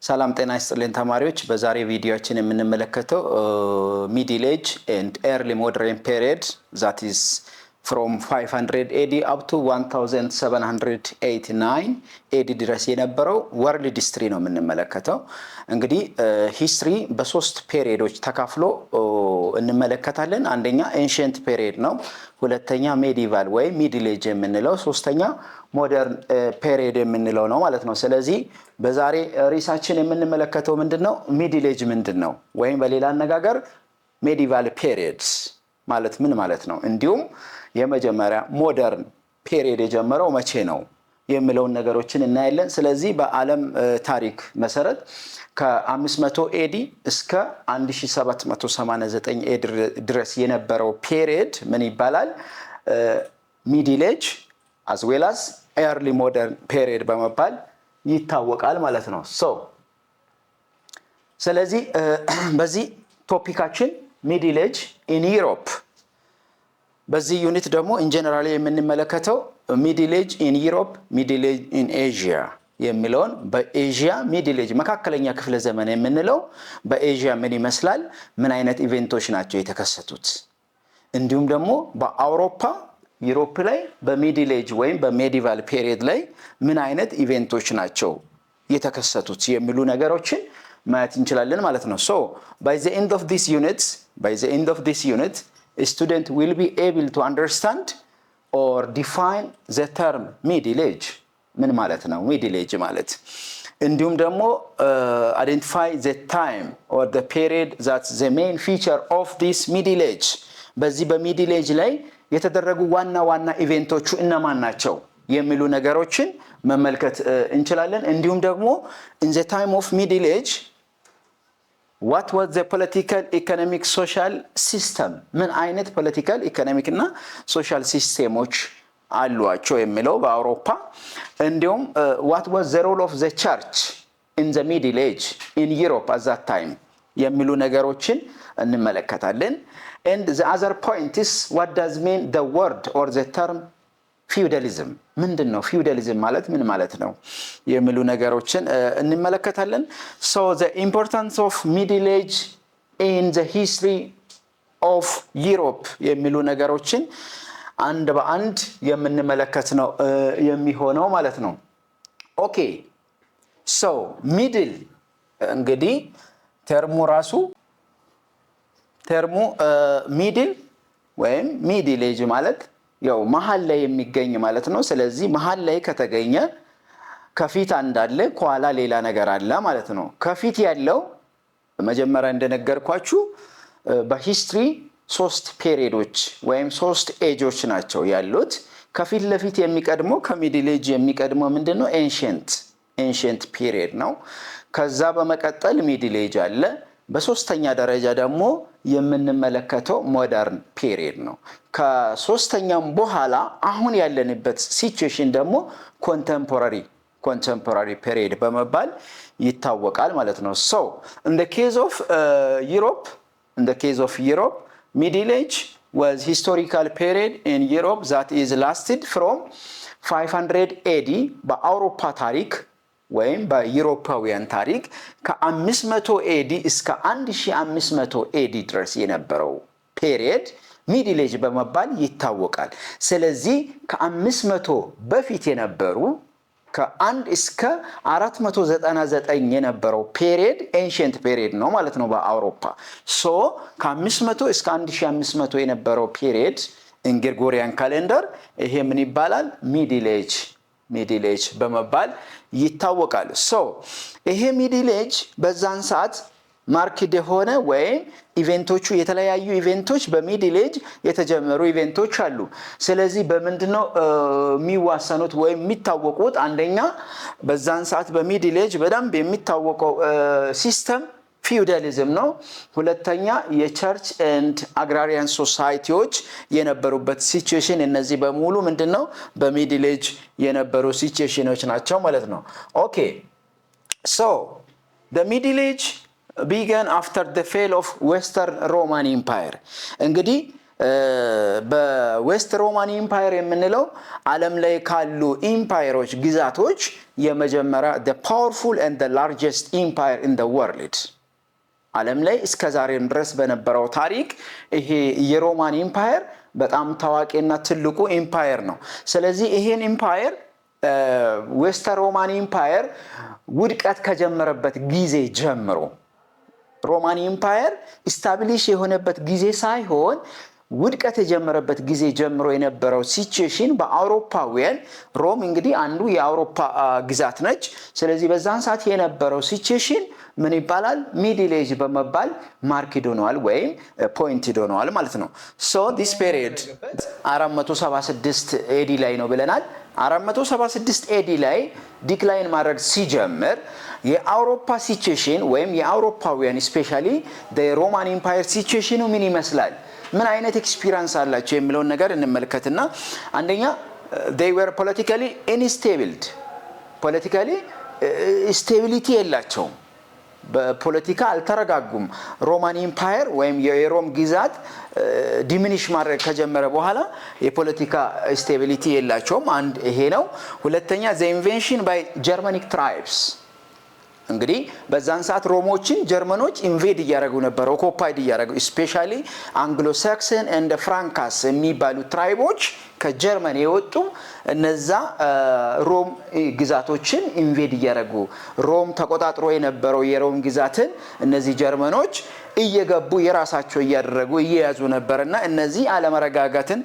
ሰላም ጤና ይስጥልን ተማሪዎች በዛሬ ቪዲዮአችን የምንመለከተው middle age and early modern period that is from 500 AD up to 1789 AD ድረስ የነበረው world history ነው የምንመለከተው። እንግዲህ ሂስትሪ በሶስት ፔሪዮዶች ተካፍሎ እንመለከታለን። አንደኛ ancient period ነው፣ ሁለተኛ medieval ወይ middle age የምንለው፣ ሶስተኛ modern period የምንለው ነው ማለት ነው። ስለዚህ በዛሬ ሪሳችን የምንመለከተው ምንድነው middle age ምንድነው ወይም በሌላ አነጋገር medieval periods ማለት ምን ማለት ነው፣ እንዲሁም የመጀመሪያ modern period የጀመረው መቼ ነው የሚለው ነገሮችን እናያለን። ስለዚህ በዓለም ታሪክ መሰረት ከ500 AD እስከ 1789 AD ድረስ የነበረው period ምን ይባላል? middle age as well as early modern period በመባል ይታወቃል ማለት ነው። ስለዚህ በዚህ ቶፒካችን middle age in Europe በዚህ ዩኒት ደግሞ in general የምንመለከተው middle age in Europe, middle age in Asia የሚለውን በኤዥያ middle age መካከለኛ ክፍለ ዘመን የምንለው በኤዥያ ምን ይመስላል፣ ምን አይነት ኢቨንቶች ናቸው የተከሰቱት፣ እንዲሁም ደግሞ በአውሮፓ ዩሮፕ ላይ በሚድል ኤጅ ወይም በሜዲቫል ፔሪየድ ላይ ምን አይነት ኢቨንቶች ናቸው የተከሰቱት የሚሉ ነገሮችን ማየት እንችላለን ማለት ነው። So by the end of this unit a student will be able to understand or define the term middle age ምን ማለት ነው middle age ማለት፣ እንዲሁም ደግሞ identify the time or the period that's the main feature of this middle age በዚህ በሚድል ኤጅ ላይ የተደረጉ ዋና ኢቨንቶቹ እነማን ናቸው የሚሉ ነገሮችን መመልከት እንችላለን። እንዲሁም ደግሞ in the time of middle age what was the political, economic, social system ምን አይነት political, economic እና social systemoች አሏቸው የሚለው በአውሮፓ፣ እንዲሁም what was the role of the church in the middle age in Europe at that time የሚሉ ነገሮችን እንመለከታለን። And the other point is what does mean the word or the term feudalism ምንድነው feudalism ማለት ምን ማለት ነው የሚሉ ነገሮችን እንመለከታለን። So the importance of middle age in the history of Europe የሚሉ ነገሮችን አንድ በአንድ የምንመለከት ነው የሚሆነው ማለት ነው። Okay, so middle እንግዲህ ተርሙ ሚድል ወይም ሚድል ኤጅ ማለት ያው መሃል ላይ የሚገኝ ማለት ነው። ስለዚህ መሃል ላይ ከተገኘ ከፊት አንዳለ ከኋላ ሌላ ነገር አለ ማለት ነው። ከፊት ያለው መጀመሪያ እንደነገርኳችሁ በሂስትሪ ሶስት ፔሪዮዶች ወይም ሶስት ኤጆች ናቸው ያሉት። ከፊት ለፊት የሚቀድመው ከሚድል ኤጅ የሚቀድመው ምንድነው ኤንሺየንት ፒሪየድ ነው። ከዛ በመቀጠል ሚድል ኤጅ አለ። በሶስተኛ ደረጃ ደግሞ የምንመለከተው ሞደርን ፒሪየድ ነው። ከሶስተኛም በኋላ አሁን ያለንበት ሲቹዌሽን ደግሞ ኮንቴምፖራሪ ፒሪየድ በመባል ይታወቃል ማለት ነው። So in the case of Europe middle age was historical period in Europe that is lasted from 500 AD በአውሮፓ ታሪክ ወይም በዩሮፓውያን ታሪክ ከ500 AD እስከ 1500 AD ድረስ የነበረው ፔሪየድ ሚድል ኤጅ በመባል ይታወቃል። ስለዚህ ከ500 በፊት የነበሩ ከ1 እስከ 499 የነበረው ፔሪየድ ኤንሺየንት ፔሪየድ ነው ማለት ነው በአውሮፓ። So ከ500 እስከ 1500 የነበረው ፔሪየድ in Gregorian calendar ይሄ ምን ይባላል? ሚድል ኤጅ በመባል ይታወቃል። So ይሄ ሚድል ኤጅ በዛን ሰዓት ማርክድ የሆነ ወይ ኢቨንቶቹ የተለያዩ ኢቨንቶች በሚድል ኤጅ የተጀመሩ ኢቨንቶች አሉ። ስለዚህ በምንድነው የሚዋሰኑት ወይ የሚታወቁት? አንደኛ በዛን ሰዓት በሚድል ኤጅ በደንብ የሚታወቀው ሲስተም ፊውዳሊዝም ነው። ሁለተኛ የቸርች ኤንድ አግራሪያን ሶሳይቲዎች የነበሩበት ሲቹዌሽን፣ እነዚህ በሙሉ ምንድነው በሚድል ኤጅ የነበሩ ሲቹዌሽኖች ናቸው ማለት ነው። Okay, so the middle age began after the fall of Western Roman Empire እንግዲህ በዌስት ሮማን ኢምፓየር የምንለው ዓለም ላይ ካሉ ኢምፓየሮች ግዛቶች የመጀመሪያ the powerful and the largest empire in the world ዓለም ላይ እስከ ዛሬ ድረስ በነበረው ታሪክ ይሄ የሮማን ኢምፓየር በጣም ታዋቂና ትልቁ ኢምፓየር ነው። ስለዚህ ይሄን ኢምፓየር ዌስት ሮማን ኢምፓየር ውድቀት ከጀመረበት ጊዜ ጀምሮ ሮማን ኢምፓየር ኢስታብሊሽ የሆነበት ጊዜ ሳይሆን ውድቀት የጀመረበት ጊዜ ጀምሮ የነበረው ሲቹዌሽን በአውሮፓውያን ሮም እንግዲህ አንዱ የአውሮፓ ግዛት ነች። ስለዚህ በዛን ሰዓት የነበረው ሲቹዌሽን ምን ይባላል? ሚድል ኤጅ በመባል ማርክድ ሆኗል ወይም ፖይንትድ ሆኗል ማለት ነው። ሶ ዲስ ፔሪየድ 476 ኤዲ ላይ ነው ብለናል። 476 ኤዲ ላይ ዲክላይን ማድረግ ሲጀምር የአውሮፓ ሲቹዌሽን ወይም የአውሮፓውያን ስፔሻሊ የሮማን ኢምፓየር ሲቹዌሽኑ ምን ይመስላል፣ ምን አይነት ኤክስፒሪየንስ አላቸው የሚለውን ነገር እንመልከትና አንደኛ they were politically unstable politically stability የላቸውም፣ በፖለቲካ አልተረጋጉም። ሮማን ኢምፓየር ወይም የሮም ግዛት ዲሚኒሽ ማድረግ ከጀመረ በኋላ የፖለቲካ ስቴቢሊቲ የላቸውም። አንድ ይሄ ነው። ሁለተኛ the invasion by Germanic tribes እንግዲህ በዛን ሰዓት ሮሞችን ጀርመኖች ኢንቬድ እያደረጉ ነበር፣ ኦኩፓይድ እያደረጉ ስፔሻሊ አንግሎ ሳክሰን ኤንድ ፍራንካስ የሚባሉ ትራይቦች ከጀርመን የወጡ እነዛ ሮም ግዛቶችን ኢንቬድ እያደረጉ ሮም ተቆጣጥሮ የነበረው የሮም ግዛትን እነዚህ ጀርመኖች እየገቡ የራሳቸው እያደረጉ እየያዙ ነበርና እነዚህ አለመረጋጋትን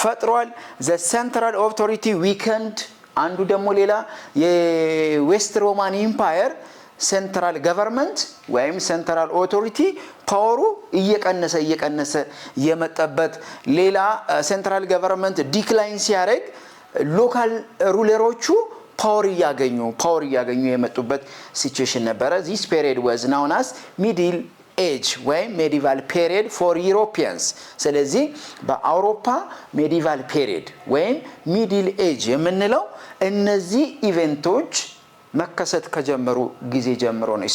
ፈጥሯል። ዘ ሴንትራል ኦቶሪቲ ዊከንድ አንዱ ደግሞ ሌላ የዌስት ሮማን ኢምፓየር ሴንትራል ገቨርንመንት ወይም ሴንትራል ኦቶሪቲ ፓወሩ እየቀነሰ የመጣበት ሌላ ሴንትራል ገቨርንመንት ዲክላይን ሲያደርግ ሎካል ሩለሮቹ ፓወር እያገኙ የመጡበት ሲቹዌሽን ነበረ። this period was known as middle age ወይም medieval period for Europeans። ስለዚህ በአውሮፓ medieval period ወይም middle age የምንለው እነዚህ ኢቨንቶች መከሰት ከጀመሩ ጊዜ ጀምሮ ነው።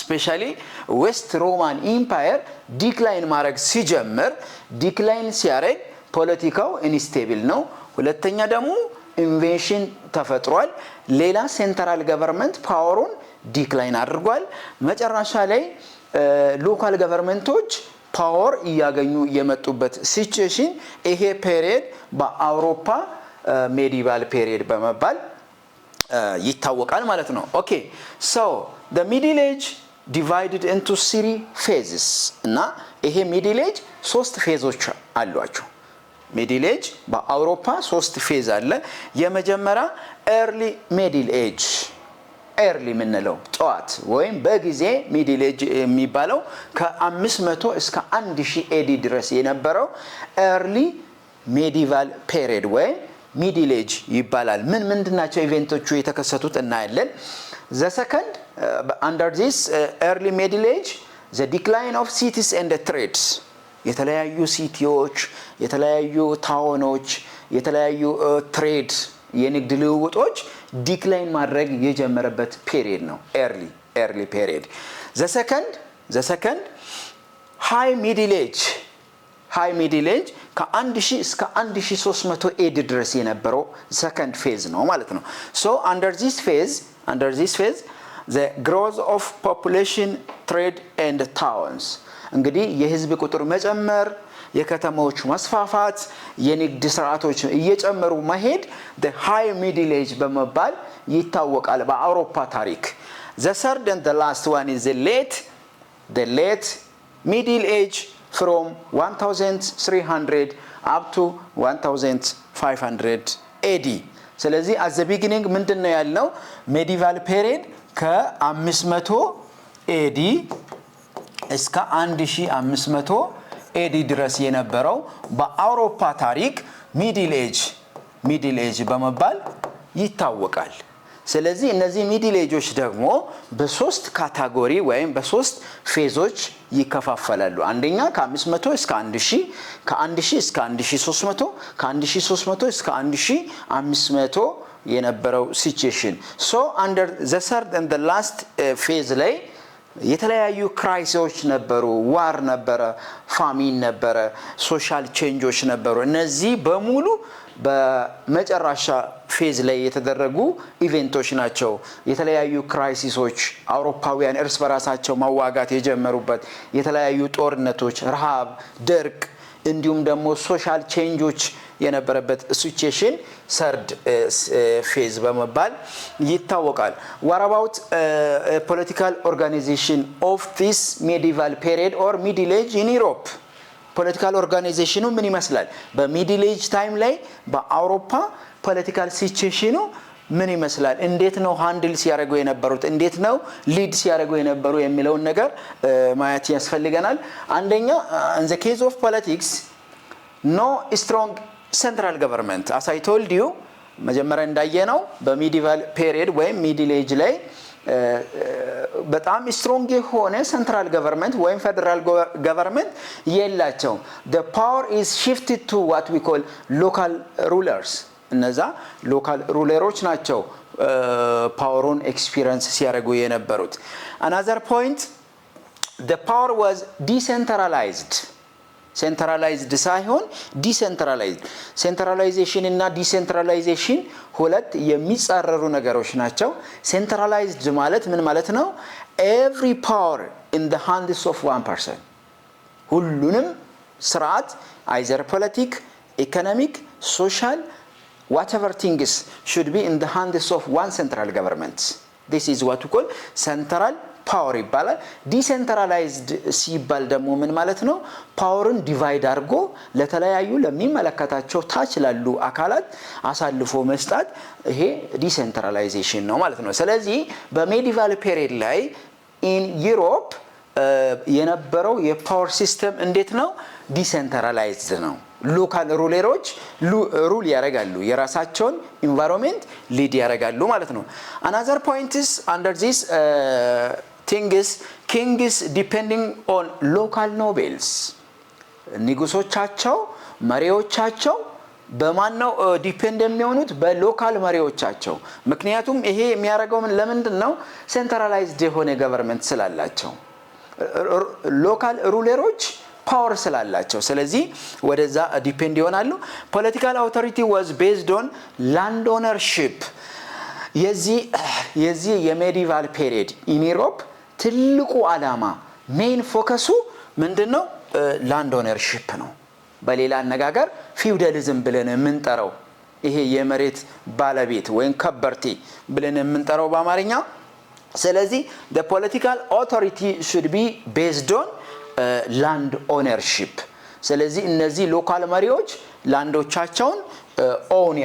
ስፔሻሊ ዌስት ሮማን ኢምፓየር ዲክላይን ማድረግ ሲጀምር ዲክላይን ሲያደርግ ፖለቲካው ኢንስቴብል ነው። ሁለተኛ ደግሞ ኢንቬንሽን ተፈጥሯል። ሌላ ሴንትራል ገቨርንመንት ፓወሩን ዲክላይን አድርጓል። መጨረሻ ላይ ሎካል ገቨርንመንቶች ፓወር እያገኙ የመጡበት ሲቹዌሽን ይሄ ፔሪየድ በአውሮፓ ሜዲቫል ፔሪየድ በመባል ይታወቃል ማለት ነው። ኦኬ ሶ the middle age divided into 3 phases እና ይሄ middle age 3 ፌዞች አሏቸው። ሚድል ኤጅ በአውሮፓ 3 ፌዝ አለ። የመጀመሪያ early middle age early የምንለው ጠዋት ወይም በጊዜ ሚድል ኤጅ የሚባለው ከ500 እስከ 1000 ኤዲ ድረስ የነበረው early medieval period ወይ ሚድል ኤጅ ይባላል። ምንድናቸው ኢቨንቶቹ የተከሰቱት እናያለን። the second under this early middle age the decline of cities and the trades የተለያዩ ሲቲዎች የተለያዩ ታውኖች የተለያዩ ትሬድ የንግድ ልውውጦች ዲክላይን ማድረግ የጀመረበት ፔሪየድ ነው early period። the second high middle age ከ1000 እስከ 1300 ኤዲ ድረስ የነበረው ሰከንድ ፌዝ ነው ማለት ነው። so under this phase the growth of population trade and towns እንግዲህ የህዝብ ቁጥር መጨመር የከተማዎች መስፋፋት የንግድ ስርዓቶች እየጨመሩ መሄድ the high middle age በመባል ይታወቃል በአውሮፓ ታሪክ። the third and the last one is the late middle age from 1300 up to 1500 AD። ስለዚህ at the beginning ምንድነው ያልነው medieval period ከ500 AD እስከ 1500 ኤዲ ድረስ የነበረው በአውሮፓ ታሪክ ሚድል ኤጅ በመባል ይታወቃል። ስለዚህ እነዚህ ሚድል ኤጆች ደግሞ በሶስት ካታጎሪ ወይም በሶስት ፌዞች ይከፋፈላሉ። አንደኛ ከ500 እስከ 1000 ከ1000 እስከ 1300 ከ1300 እስከ 1500 የነበረው ሲቹዌሽን so under the third and the last phase ላይ የተለያዩ ክራይሲሶች ነበሩ ዋር ነበረ ፋሚን ነበረ ሶሻል ቼንጆች ነበሩ እነዚህ በሙሉ በመጨረሻ ፌዝ ላይ የተደረጉ ኢቨንቶች ናቸው የተለያዩ ክራይሲሶች አውሮፓውያን እርስ በራሳቸው ማዋጋት የጀመሩበት የተለያዩ ጦርነቶች ረሃብ ድርቅ እንዲሁም ደግሞ ሶሻል ቼንጆች የነበረበት ሲቹዌሽን ሰርድ ፌዝ በመባል ይታወቃል what about a political organization of this medieval period or middle age in Europe ፖለቲካል ኦርጋናይዜሽኑ ምን ይመስላል በሚድል ኤጅ ታይም ላይ በአውሮፓ ፖለቲካል ሲቹዌሽኑ ምን ይመስላል እንዴት ነው ሃንድል ሲያደርጉ የነበሩት እንዴት ነው ሊድ ሲያደርጉ የነበሩ የሚለው ነገር ማየት ያስፈልገናል አንደኛ in the case of politics no strong central government as I told you መጀመሪያ እንዳየነው በሚዲቫል ፔሪየድ ወይ ሚድል ኤጅ ላይ በጣም ስትሮንግ የሆነ central government ወይ federal government የላቸው the power is shifted to what we call local rulers እነዛ ሎካል ሩለሮች ናቸው ፓወሩን ኤክስፒሪየንስ ሲያደርጉ የነበሩት another point the power was decentralized centralized ሳይሆን decentralized centralization እና decentralization ሁለት የሚጻረሩ ነገሮች ናቸው centralized ማለት ምን ማለት ነው every power in the hands of one person ሁሉንም ስርዓት either political economic social whatever things should be in the hands of one central government this is what we call central ፓወር ይባላል ዲሴንትራላይዝድ ሲባል ደግሞ ምን ማለት ነው ፓወርን ዲቫይድ አድርጎ ለተለያዩ ለሚመለከታቸው ታች ላሉ አካላት አሳልፎ መስጠት ይሄ ዲሴንትራላይዜሽን ነው ማለት ነው ስለዚህ በሜዲቫል ፔሪየድ ላይ in Europe የነበረው የፓወር ሲስተም እንዴት ነው ዲሴንትራላይዝድ ነው ሎካል ሩለሮች ሩል ያደርጋሉ የራሳቸውን ኢንቫይሮንመንት ሊድ ያደርጋሉ ማለት ነው another point is under this things kings depending on local nobles ንጉሶቻቸው መሪዎቻቸው በማን ነው ዲፔንድ የሚሆኑት በሎካል መሪዎቻቸው ምክንያቱም ይሄ የሚያደርገው ምን ለምንድነው ሴንትራላይዝድ የሆነ ገቨርንመንት ስላላቸው ሎካል ሩለሮች ፓወር ስላላቸው ስለዚህ ወደዛ ዲፔንድ ይሆናሉ political authority was based on land ownership የዚህ የሜዲቫል ፔሪየድ in Europe ትልቁ ዓላማ ሜን ፎከሱ ምንድነው land ownership ነው በሌላ አነጋገር ፊውዳሊዝም ብለን የምንጠራው ይሄ የመሬት ባለቤት ወይም ከበርቴ ብለን የምንጠራው በአማርኛ ስለዚህ the political authority should be based on land ownership ስለዚህ እነዚህ ሎካል መሪዎች ላንዶቻቸውን ኦውን